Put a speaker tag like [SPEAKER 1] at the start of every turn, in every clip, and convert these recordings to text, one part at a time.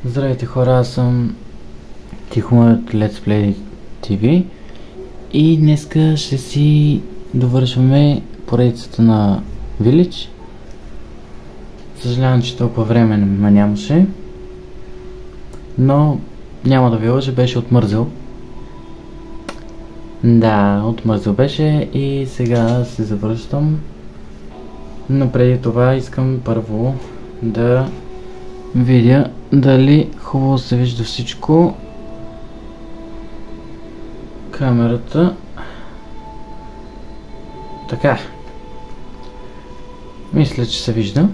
[SPEAKER 1] Здравейте хора, аз съм Тихомир от Let's Play TV и днеска ще си довършваме поредицата на Village. Съжалявам, че толкова време ме нямаше, но няма да ви лъжа, беше отмързел. Да, отмързел беше и сега се завръщам. Но преди това искам първо да видя дали хубаво се вижда всичко. Камерата. Така. Мисля, че се вижда.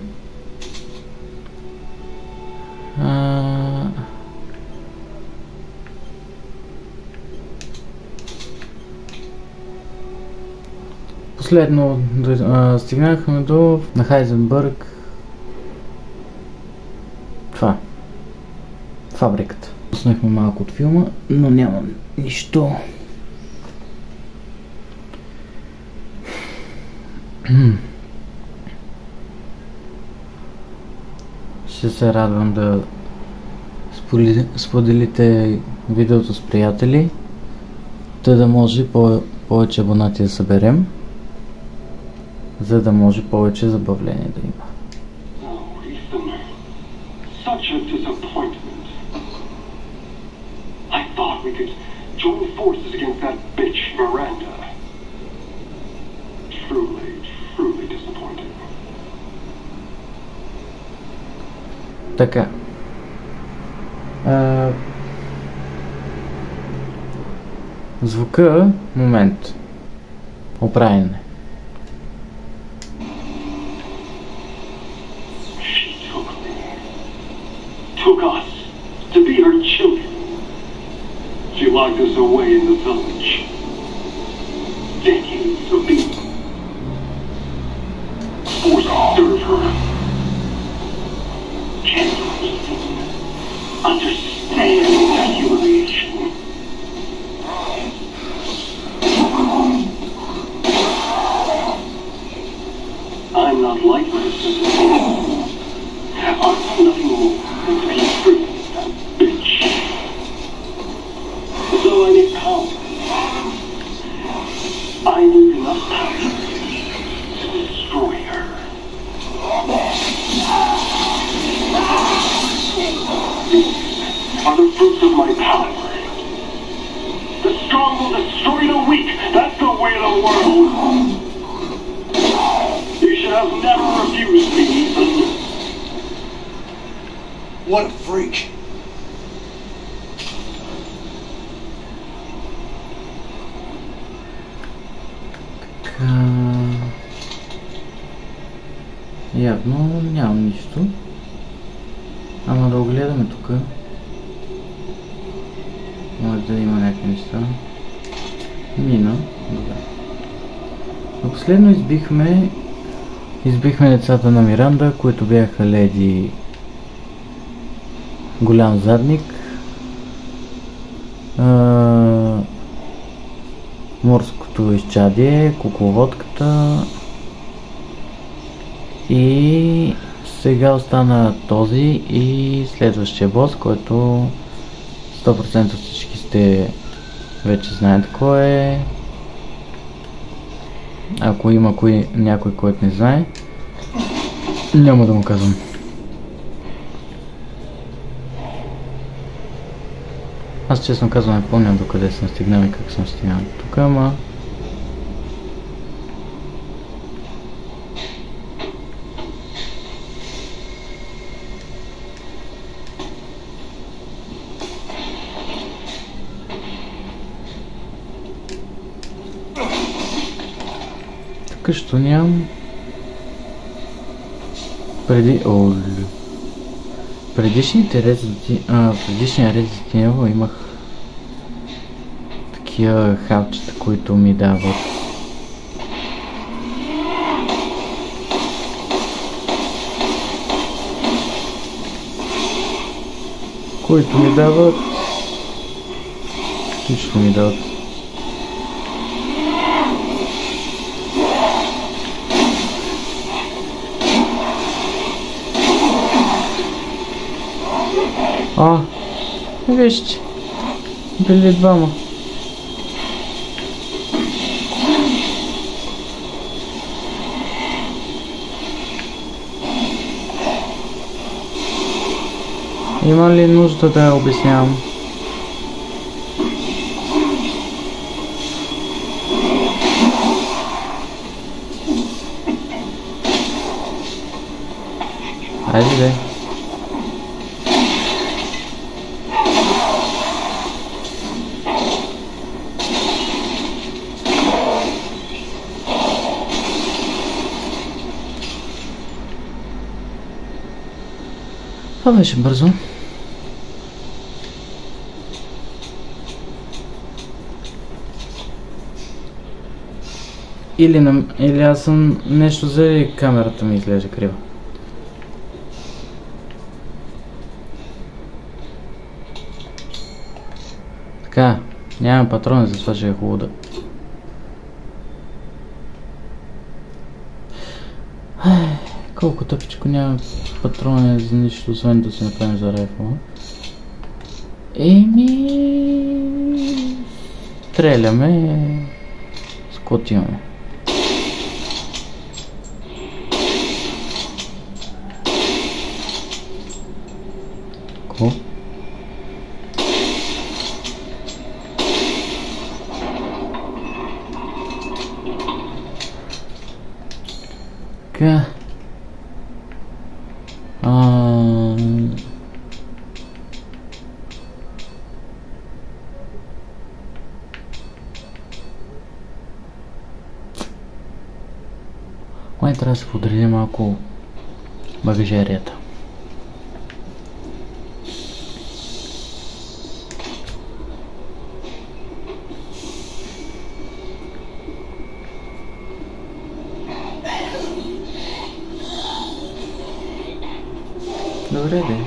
[SPEAKER 1] Последно стигнахме до на Хайзенбърг. Това. Фабриката. Пуснахме малко от филма, но няма нищо. Ще се радвам да споделите видеото с приятели, да може повече абонати да съберем, за да може повече забавление да има.
[SPEAKER 2] Such a disappointment. I thought we could join forces against that bitch Miranda. Truly disappointing.
[SPEAKER 1] Така. Звука, момент. Оправяне.
[SPEAKER 2] Took us to be her children. She locked us away in the village. Decades of being forced to serve her. Can't even understand that humiliation. I'm not like my sister. I'm nothing more. That bitch. So I need power. I need enough power to destroy her. These are the fruits of my power. The strong will destroy the weak. That's the way of the world. You should have never refused me, Ethan. What a freak.
[SPEAKER 1] Явно нямам нищо. Ама да огледаме тук. Може да има някакви неща. Мина. Добре. Последно избихме децата на Миранда, които бяха леди Голям задник, Морското изчадие, Кукловодката и сега остана този и следващия бос, който 100% всички сте вече знаете кой е. Ако има някой, който не знае, няма да му казвам. Аз честно казвам не помня докъде съм стигнал и как съм стигнал тук, ама... Тук що нямам... Предишния ред за Тинево имах такива хапчета, които ми дават лично ми дават О, вижте, били двама. Има ли нужда да я обяснявам? Айде де. Това беше бързо. Или аз съм нещо заради камерата ми изглежда крива. Така, нямам патрони, затова ще е хубаво да... Колко тъпичко, няма патрони за нищо, освен да си направим за райфла. Стреляме, скотиваме. Ко? Така. Май трябва да се подреди малко багажерията. Добре де.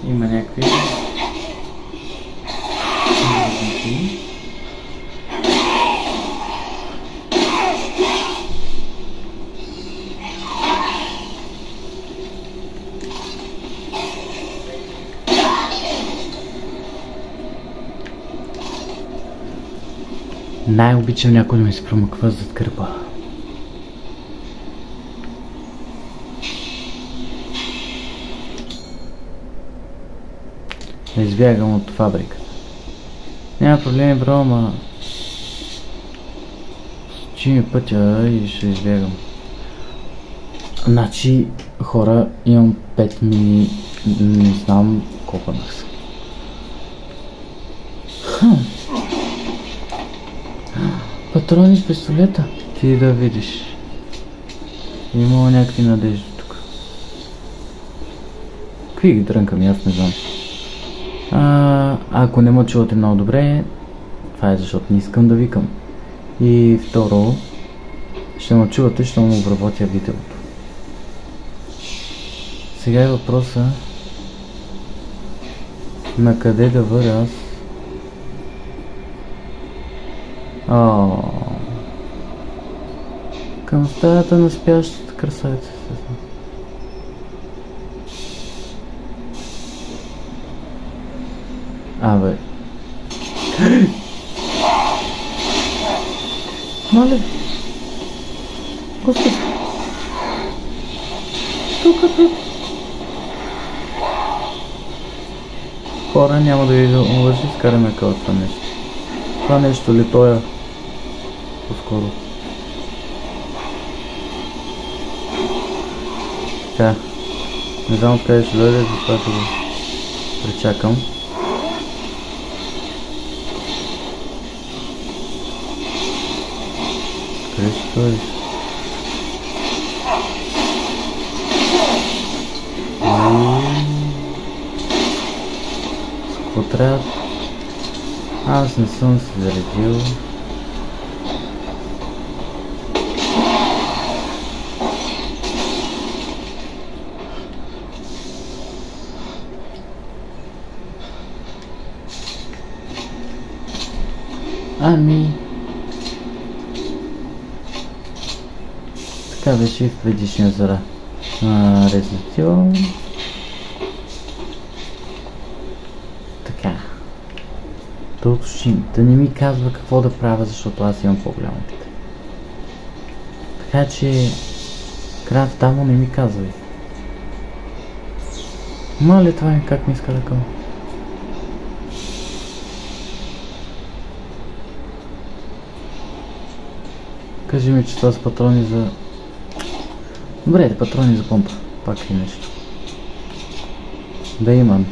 [SPEAKER 1] Има някакви... Най-обичам някой да ми се промъква зад гърба. Да избягам от фабриката. Няма проблеми, бро, ама... Чи ми пътя и ще избягам. Значи, хора, имам 5 мини... Не знам колко нах са. Патрони с пистолета. Ти да видиш. Имало някакви надежди тук. Какви ги дрънкам, аз не знам. Ако не ме чувате много добре, това е защото не искам да викам. И второ, ще ме чувате, ще му обработя видеото. Сега е въпроса на къде да въря аз. Към стаята на спящата красавица. Абе. Моля. Господи. Тук. Хора, няма да ви лъжи, скараме към това нещо. Това нещо ли той е? По-скоро. Така. Не знам откъде ще дойде, затова ще го пречакам. Къде ще дойдеш? С какво трябва? Аз не съм се заредил. Ами... Така, Така беше и в предишния за Resident Evil. Така. Да уточним, да не ми казва какво да правя, защото аз имам по-голямо опит. Така че Крафт Тамо не ми казва. Мале това е как ми иска да кажа. Кажи ми, че това са патрони за... Добре, патрони за помпа. Пак е нещо. Да имам.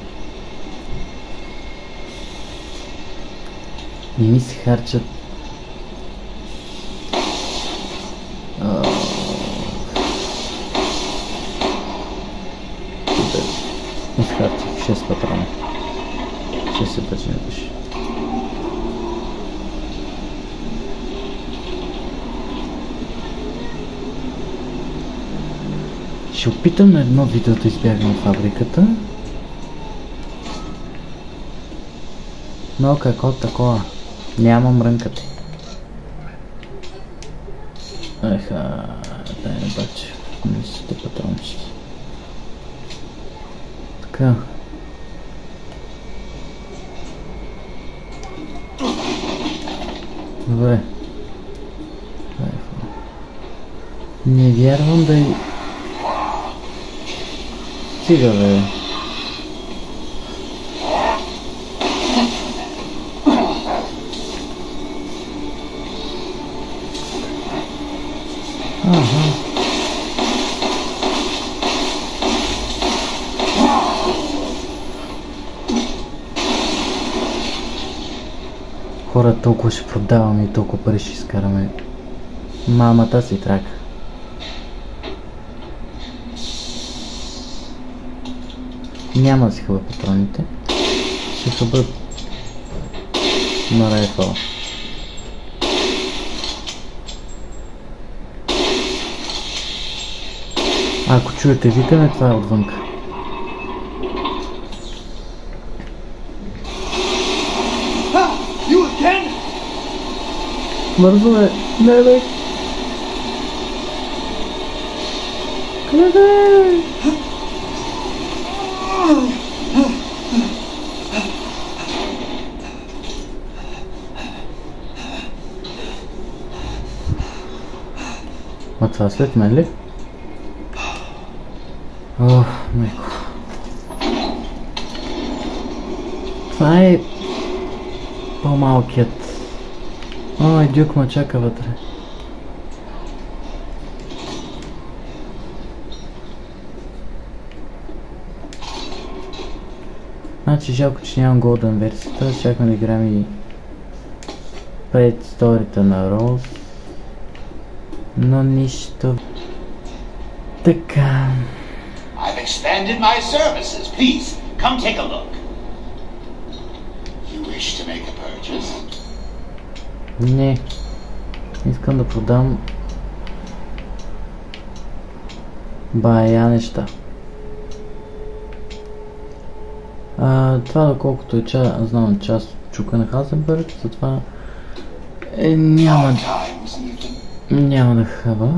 [SPEAKER 1] Не ми се харчат. Изхарчих 6 патрона. Ще се държи на души. Ще опитам на едно видео да избягам от фабриката. Но какво такова? Нямам рънката. Еха, дай не баче. Не си те патрончета. Така. Добре. Не вярвам да и... Стига, бе. Хора, толкова ще продаваме и толкова пари ще изкараме. Мамата си трака. Няма да си хъба патроните. Ще хъбат на райфъл. Ако чуете викане, това е отвънка. Бързо бе! Не бе! Къде? А това след мен ли? Ох, майко. Това е по-малкият. Ой, дюк ме чака вътре. Значи жалко, че нямам Golden версията. Щяхме да играем и пред сторията на Роуз. Но нищо. Така.
[SPEAKER 3] I've expanded my services. Please, come take a look. You wish to make a purchase?
[SPEAKER 1] Не. Искам да продам бая неща. Това доколкото е знам част от чука на Хазенбърг, затова няма да хава.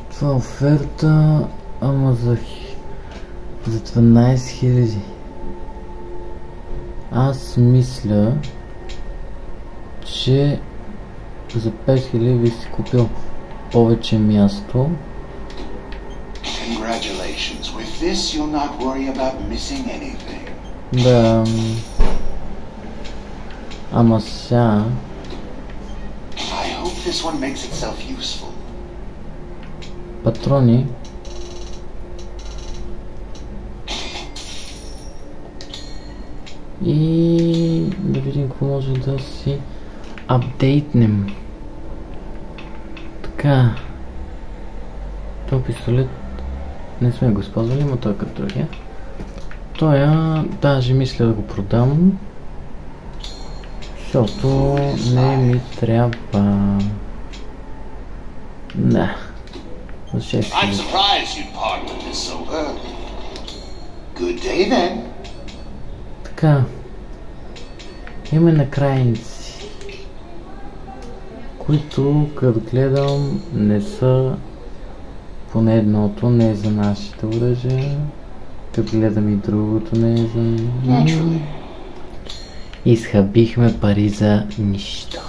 [SPEAKER 1] Това е оферта, ама за 12 000. Аз мисля, че за 5 000 би си купил повече място. Да. Ама сега... Патрони. И да видим какво може да си апдейтнем. Така. Този пистолет не сме го използвали, но той е като другия. Той даже мисля да го продам, защото не ми трябва. Да. За 6000. Така. Имаме накрайници, които като гледам не са, поне едното не е за нашите оръжия, като гледам и другото не е за... Изхабихме пари за нищо.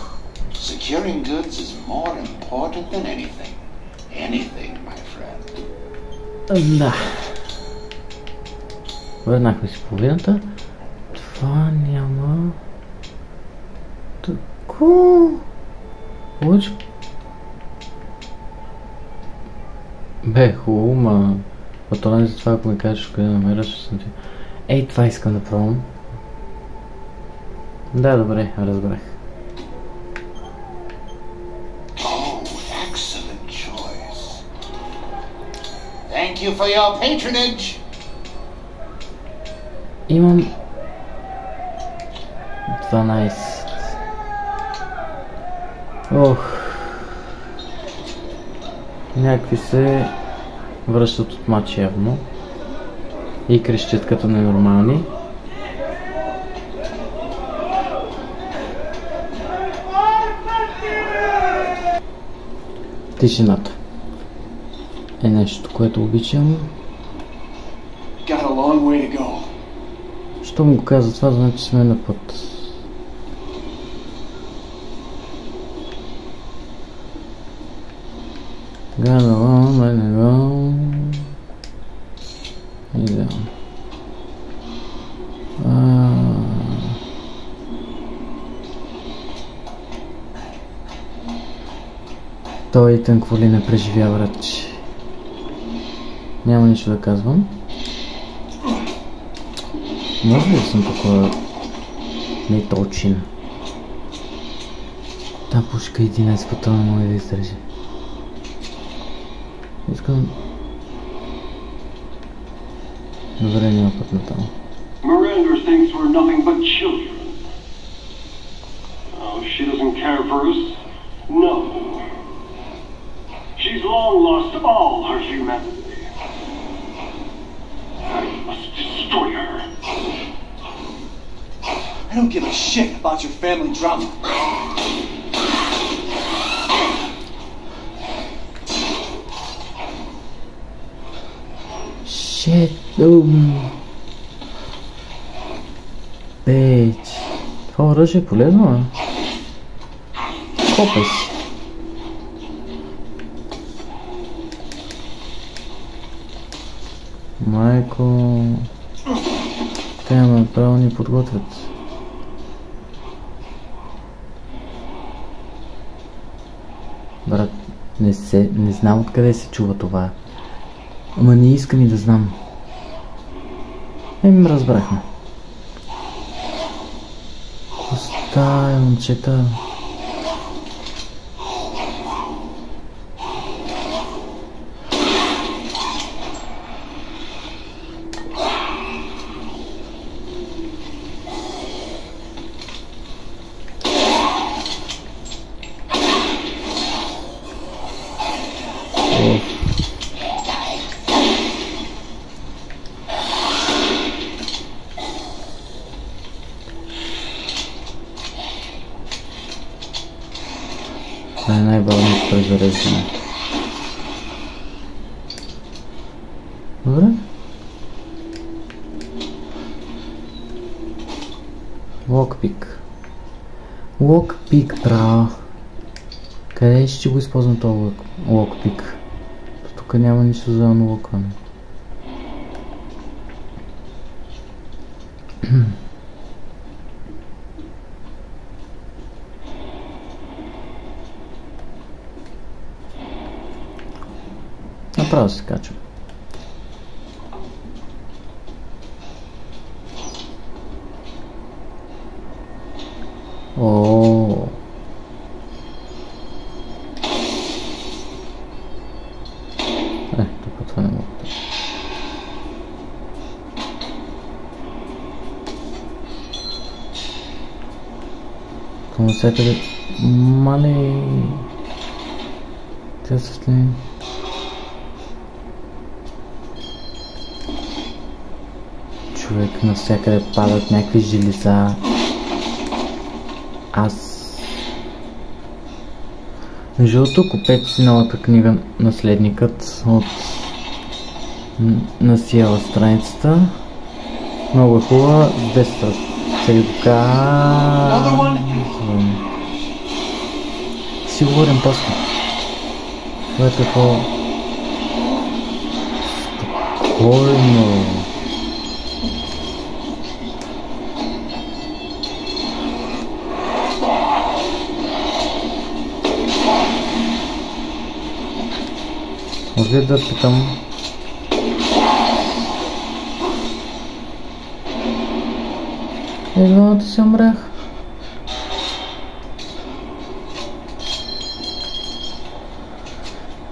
[SPEAKER 3] Securing goods is more important than anything. Anything, my friend.
[SPEAKER 1] Да. Върнахме си половината. Това няма... Тако... Лъч... Бе, хубаво, ма... Патрони за това, ако ми кажеш къде намеря, ще съм ти... Ей, това искам да пробвам. Да, добре, разбрах.
[SPEAKER 3] Excellent choice. Thank you for your patronage.
[SPEAKER 1] Имам 12. Ох. Някакви се връщат от матч явно. И крещят като ненормални. Тишината е нещо, което обичам. Щом го каза това, значи сме на път. Идеално. Той тънкво ли не преживя, братче. Няма нищо да казвам. Може ли да съм такова неточен? Та пушка 11 патрона може да издържи. Искам... Добре, няма път на там.
[SPEAKER 2] Miranda thinks we're nothing but children. Oh, she doesn't care for us. No. She's long lost all her humanity. I must destroy her.
[SPEAKER 4] I don't give a shit about your family drama.
[SPEAKER 1] Shit, Бейч. Това оръжие е полезно, а? Копай си. Майко... Те ме направо ни подготвят. Брат, не знам откъде се чува това. Ама не искам и да знам. Разбрахме. Оставя, момчета. Това е най-бавното презареждане. Добре. Локпик. Локпик, браво. Къде ще го използвам този локпик? Тук няма нищо за анлокване. Направо се качвам. Ооо. Тук това не мога да... Това всякъде... Мале... Тя светлини... Човек, навсякъде падат някакви железа. Аз... Жълто купец, новата книга Наследникът от Насиела страницата. Много е хубава, с 10 сега казвам. Си говорим после. Това е какво... Спокойно. Може ли да питам? Едва да се умрях.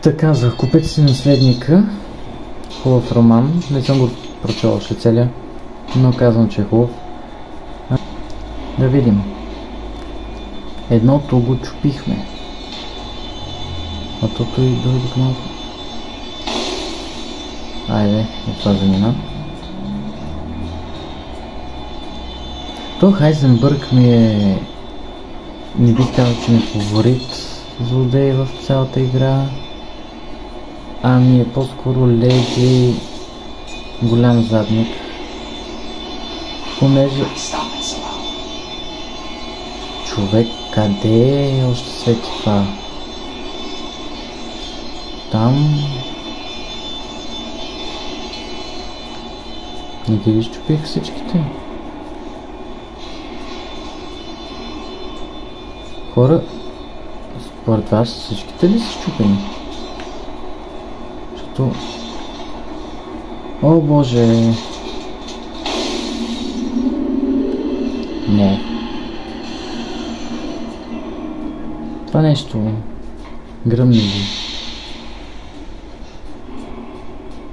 [SPEAKER 1] Така, за Купете си наследника. Хубав роман. Не съм го прочел още целия, но казвам, че е хубав. Да видим. Едното го чупихме. А тото и дойде към малко. Айде, от това замина. То Хайзенбърг ми е... Не бих казал, че ми е фаворит злодей в цялата игра. Ами е по-скоро леди голям задник. Понеже... Човек, къде е още свети това? Там... Не ги ли щупих всичките? Хора, според вас всичките ли са щупени? Защото... О, боже! Не. Това нещо... Гръмни ги.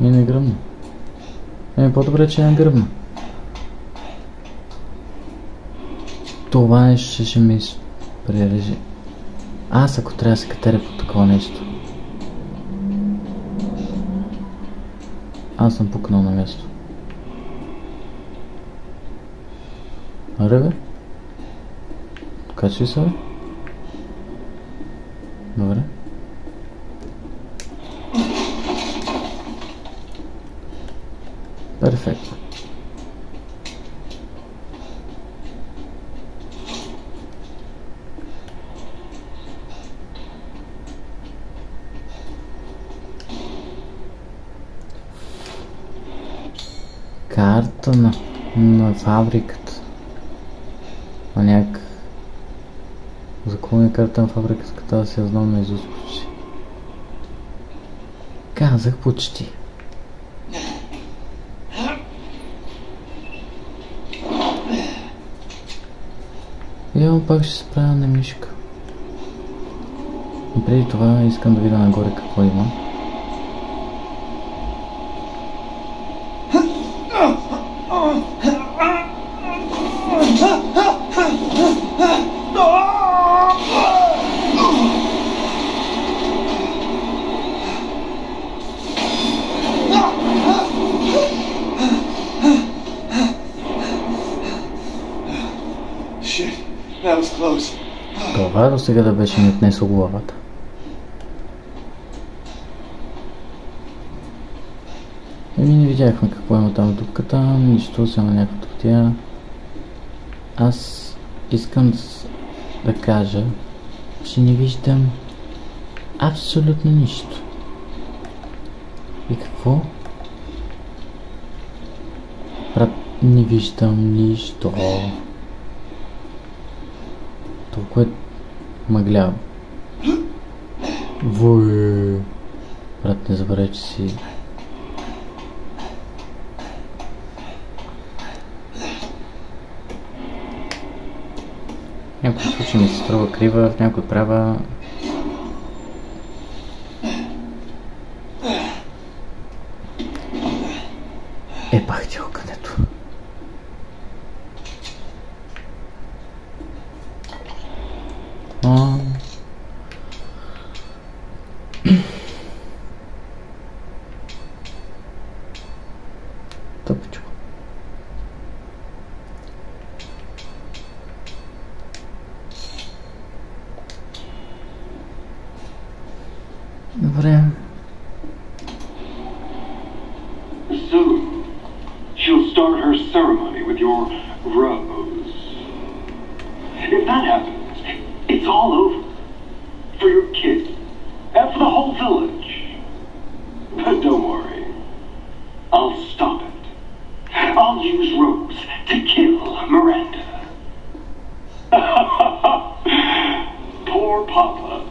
[SPEAKER 1] Не гръмна. По-добре, че не гръмна. Това ще ми прережи. Аз ако трябва да се катеря по такова нещо. Аз съм пукнал на място. Аре бе? Качи се бе? Добре. Перфектно. Карта на фабриката. Маняк. За какво ми е карта на фабриката, като да си я знам на изуст почти. Казах почти. Явно пак ще се правя на мишка. И преди това искам да видя нагоре какво има. Това до сега да беше ми отнесло главата. Еми не видяхме какво има там в дупката, нищо, само някаква тортия. Аз искам да кажа, че не виждам абсолютно нищо. И какво? Брат, не виждам нищо. Толкова е мъгляво. Вой! Брат, не забравяй, че си... В някой случай ми се струва крива, в някой права... Епах ти окъдето. Добре.
[SPEAKER 2] Soon, she'll start her ceremony with your rose. If that happens, it's all over. For your kid. And for the whole village. But don't worry. I'll stop it. I'll use Rose to kill Miranda. Poor Papa.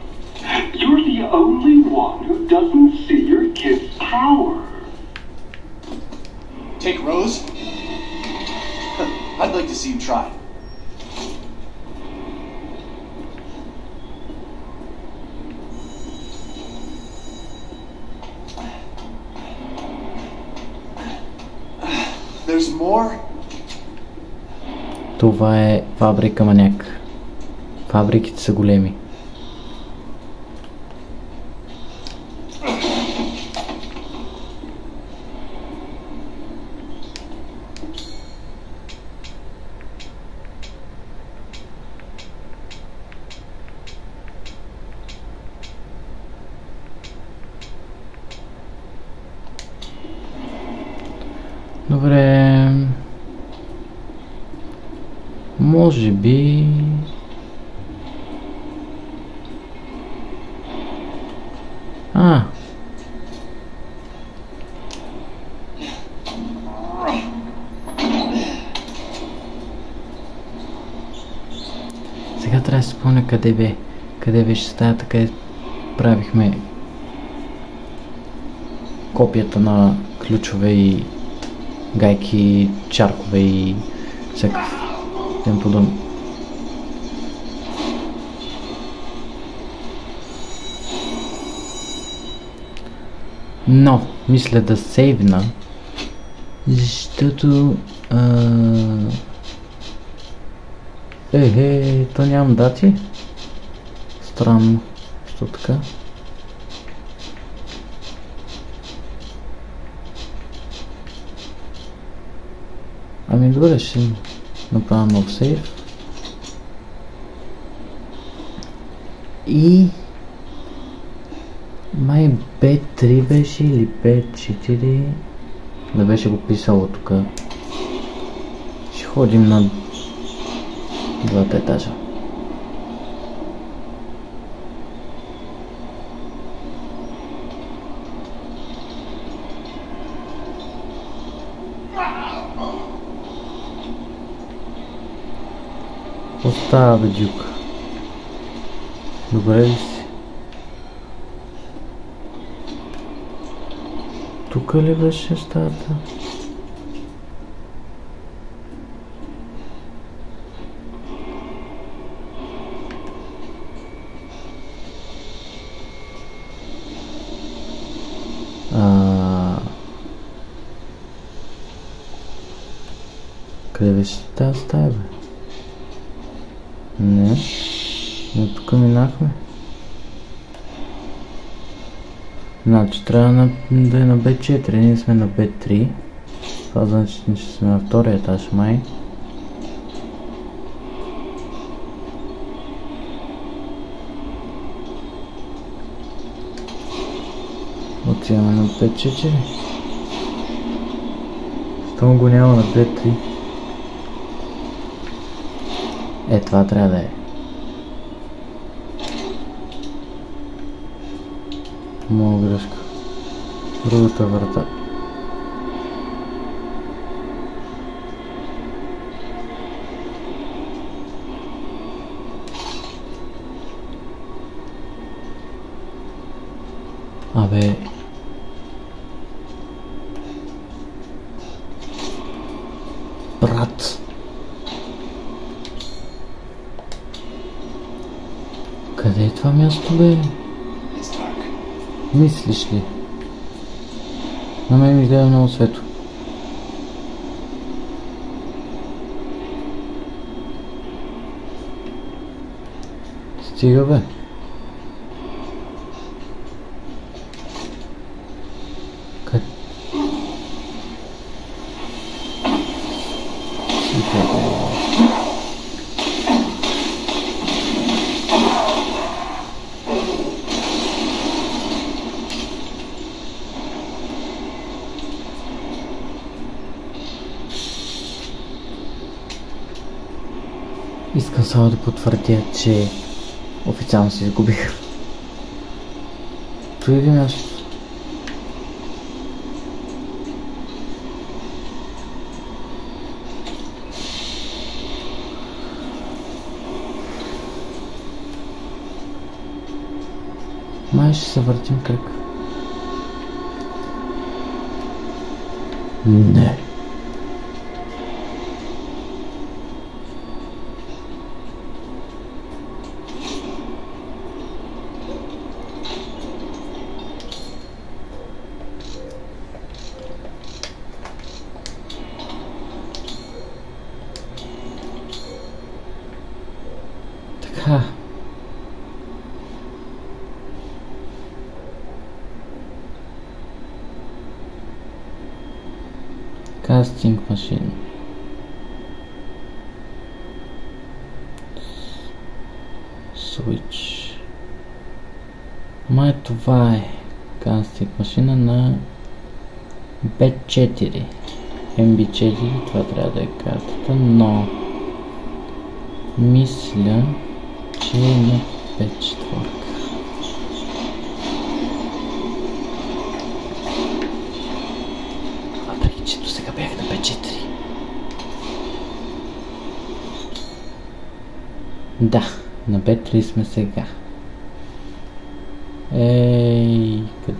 [SPEAKER 2] You're the only one who doesn't see your kid's power.
[SPEAKER 4] Take Rose? I'd like to see you try. There's more?
[SPEAKER 1] Това е фабрика маняк. Фабриките са големи. Добре. Може би... Сега трябва да се спомня къде беше стаята, къде правихме копията на ключове и гайки, чаркове и всякакъв тем подобно. Но, мисля да сейвна, защото... то нямам дати? Странно. Що така? Ами добре, ще направя нов сейв. И... май B3 беше или B4? Да беше го писало тук. Ще ходим на двата етажа. Остава бе, Дюк. Добре ли си? Тук ли беше стаята? Къде беше тази стая, бе? Не. Но тук минахме. Значи трябва да е на B4, ние сме на B3. Това значи, че ще сме на втория етаж, май. Отиваме на B4. Щом го няма на B3. Това трябва да е. Моя грешка. Другата врата. Абе. Брат. Къде е това място, бе? Мислиш ли? На мен ми изгледа много светло. Стига, бе. Къде? Искам само да потвърдя, че официално се изгубих. Дойде място. Май ще се въртим кръг. Не. Така. Кастинг машин. Switch. Май това е кастинг машина на B4. MB4, това трябва да е картата, но мисля, че е на B4. Въпреки, че до сега бях на B4. Да, на B3 сме сега. Ей, къде?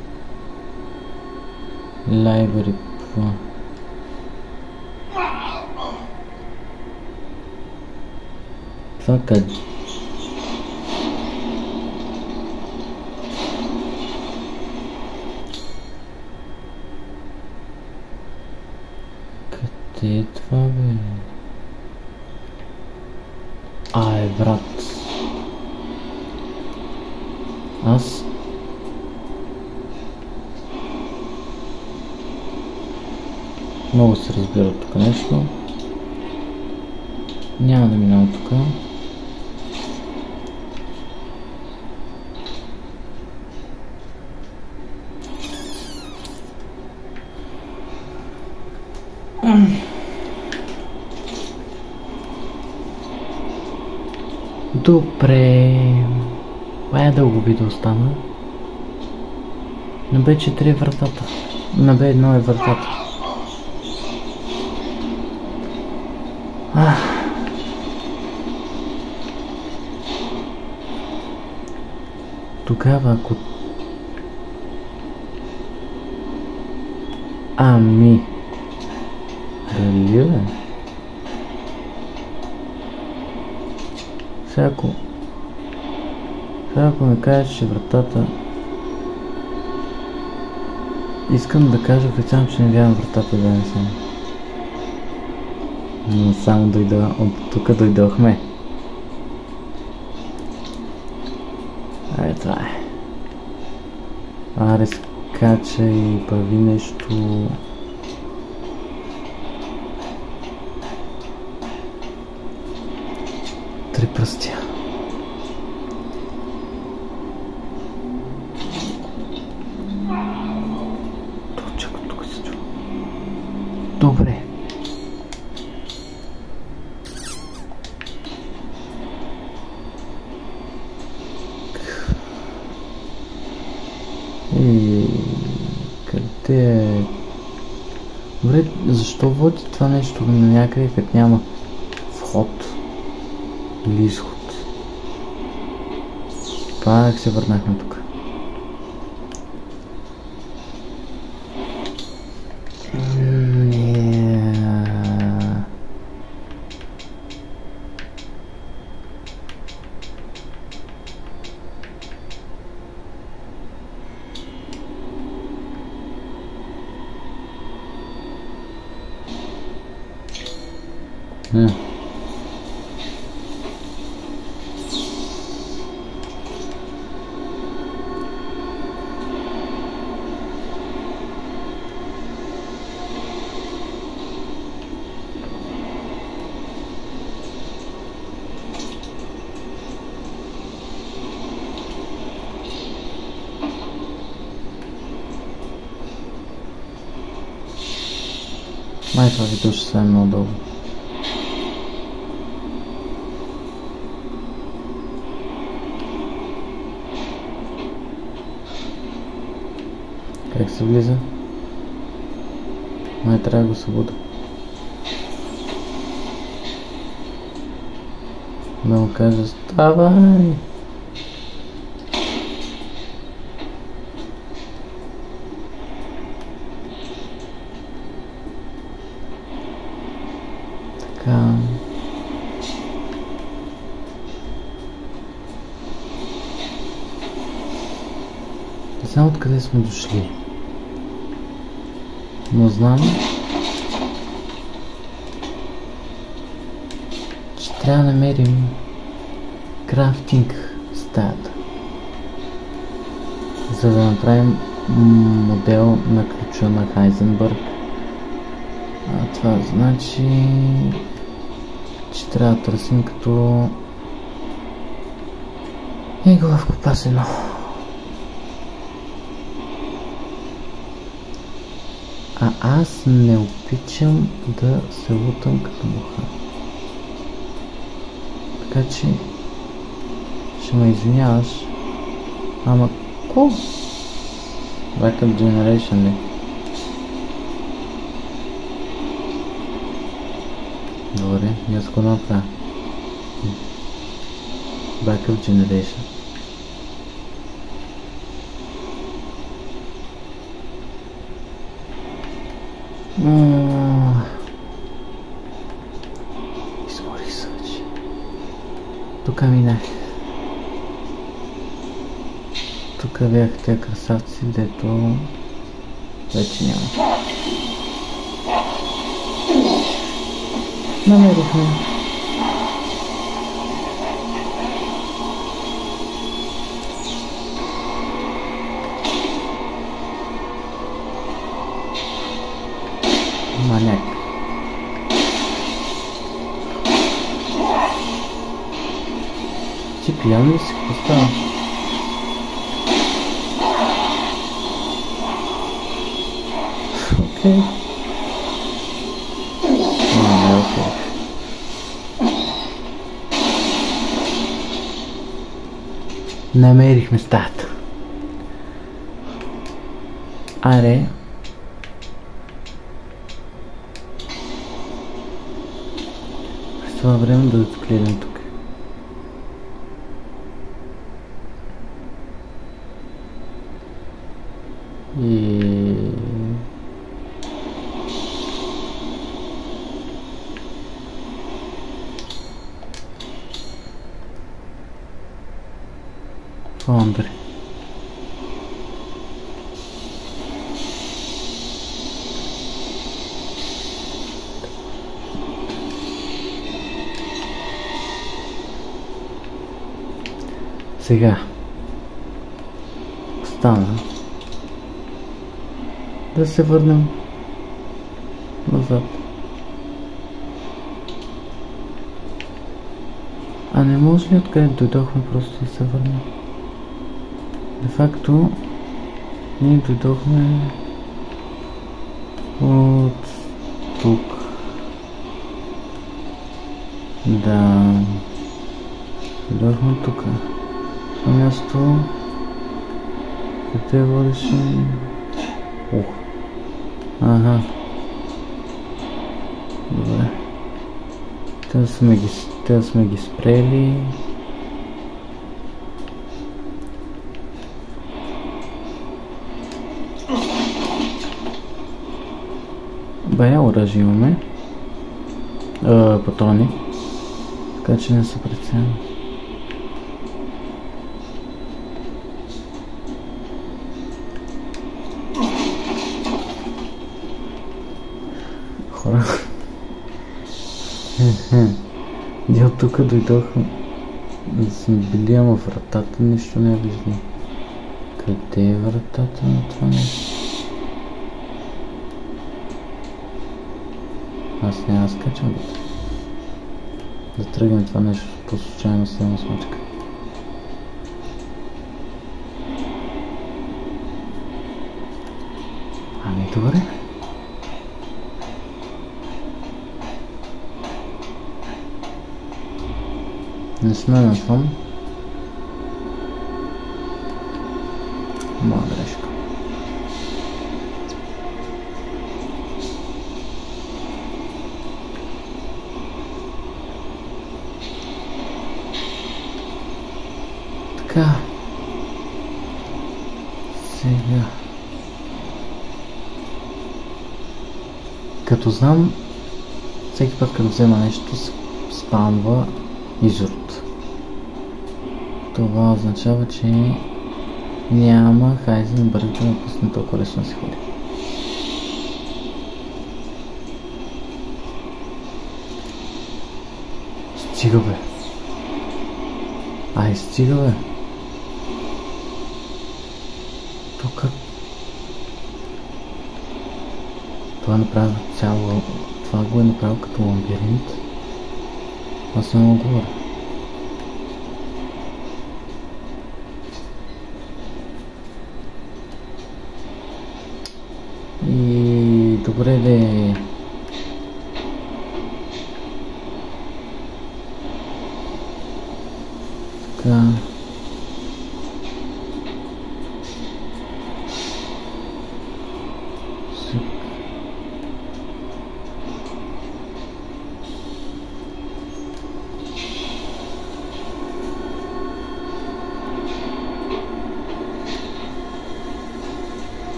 [SPEAKER 1] Library. Това къде? Къде е това, бе? Ай, брат. Аз много се разбира тук нещо. Няма да минавам тук. Добре. Това е дълго видео стана. На B4 е вратата. На B1 е вратата. Тогава ако... Ами... Релия? Сега ако ми кажеш, че вратата... Искам да кажа официално, че не вярвам вратата да не съм. Но само дойда, от тук дойдохме. Ай, това е. Аре, скача и прави нещо. Три пръстия. Тук се чува. Добре. Къде е? Добре, защо води това нещо на някъде, като няма вход или изход? Пак се върнахме тук. Май това видео ще стане много дълго. се влиза? Май трябва да го събуда. Да му кажа, ставай! Така... Не знам откъде сме дошли. Но знам, че трябва да намерим крафтинг стаята, за да направим модел на ключа на Хайзенбърг. А това значи, че трябва да търсим като игла в попасено. А аз не обичам да се лутам като муха. Така че ще ме извиняваш. Ама ко? Backup Generation ли? Добре, я го направя. Backup Generation. Измори съч. Тук минах. Тук бях тези красавци, дето вече няма. Намерихме. Маняк. Ти пиян ли си? Остава? Окей. Не, окей. Намерихме стаята. Аре. Това време да отклеим тук. И... Фондри. Сега остана да се върнем назад. А не може ли откъде дойдохме просто да се върнем? Де факто ние дойдохме от тук. Да, дойдохме тук. На място, къде водеше... Ух. Ага. Добре. Те сме ги спрели. Бая оръжие имаме. Патрони. Така че не се преценя. Хора. Ние от тук дойдоха. Да сме били, ама вратата нищо не виждам. Къде е вратата на това нещо? Аз няма да скачам да тръгнем това нещо по случайно силна смачка. Ами добре. Не сме на фон. Моя грешка. Така. Сега. Като знам, всеки път като взема нещо спамва изрод. Това означава, че няма Хайзенбърг да напусне толкова лесно да си ходи. Стига бе. Ай, стига бе. Тук. Това е направил цяло. Това го е направил като лабиринт. Аз не мога говоря. И добре де. Така.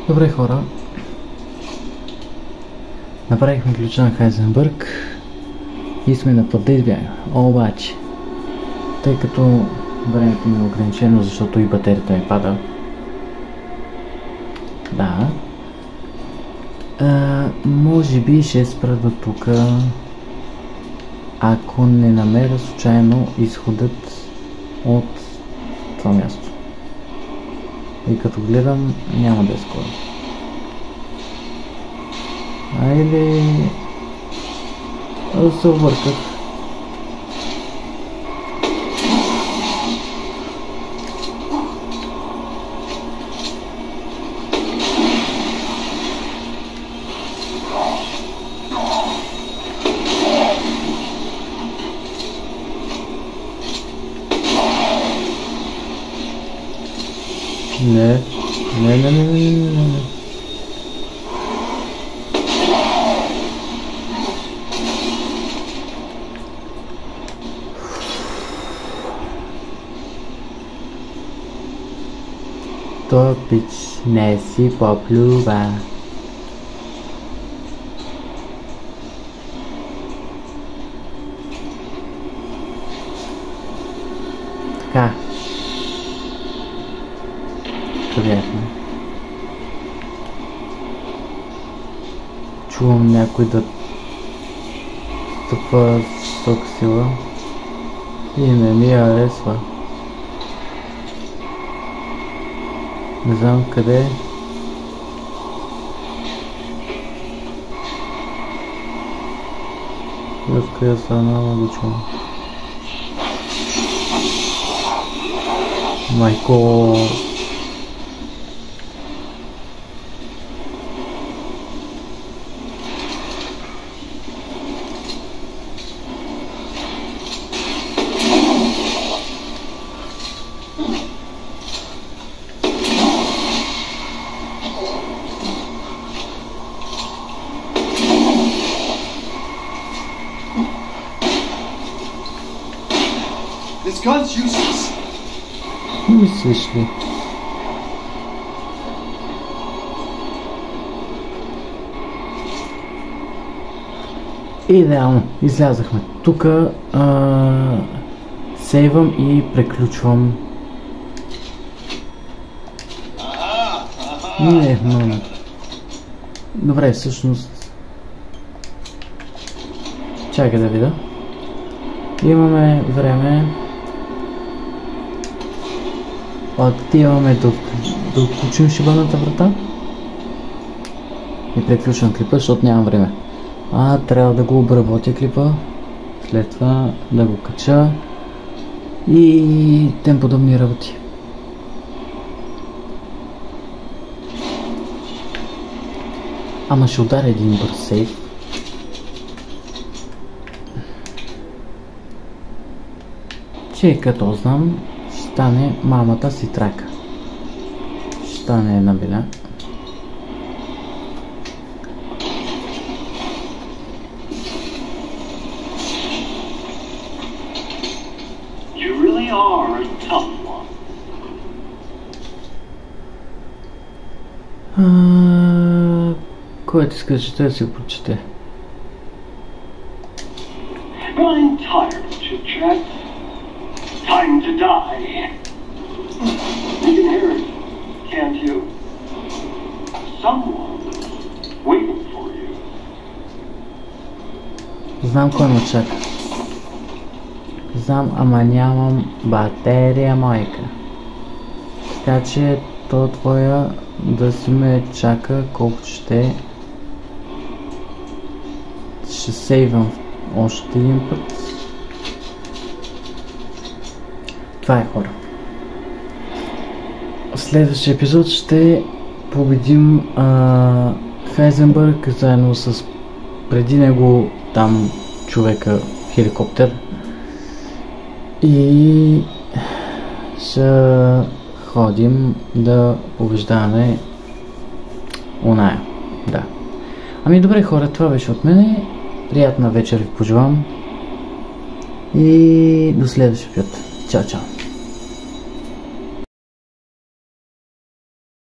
[SPEAKER 1] Добре хора, направихме ключа на Хайзенбърг и сме на път да избягаме. Обаче, тъй като времето ми е ограничено, защото и батерията ми пада, да, може би ще спра до тук, ако не намеря случайно изходът от това място. И като гледам, няма да е скоро. Айде... Да се обърках. Не. То пич не си поплюва. Така. Приятно. Чувам някой да стъпва с висока сила и не ми харесва. Не знам къде. В коя страна го чувам. Майко.
[SPEAKER 4] This gun's useless.
[SPEAKER 1] Мислиш ли? Идеално, излязахме. Тук сейвам и преключвам. Не, но... Добре, всъщност... Чакай да видя. Имаме време. Отиваме да отключим шибаната врата. И преключвам клипа, защото нямам време. Трябва да го обработя клипа. След това да го кача. И тем подобни работи. Ама ще ударя един бърз сейф. Че като знам, ще стане мамата си трака. Ще стане една беля.
[SPEAKER 2] You really are a tough one.
[SPEAKER 1] Който искаш, ще си го прочете.
[SPEAKER 2] I'm tired of chit-chat. Time to die. You can hear it, can't you? Someone waiting for you.
[SPEAKER 1] Знам кой ме чака. Знам, ама нямам батерия, майка. Така че то твоя да си ме чака колко ще. Ще сейвам още един път. Това е, хора. В следващия епизод ще победим Хайзенбърг заедно с преди него там човека хеликоптер. И ще ходим да побеждаваме оная. Да. Ами добре, хора, това беше от мене. Приятна вечер ви пожелавам. И до следващия път. Чао, чао.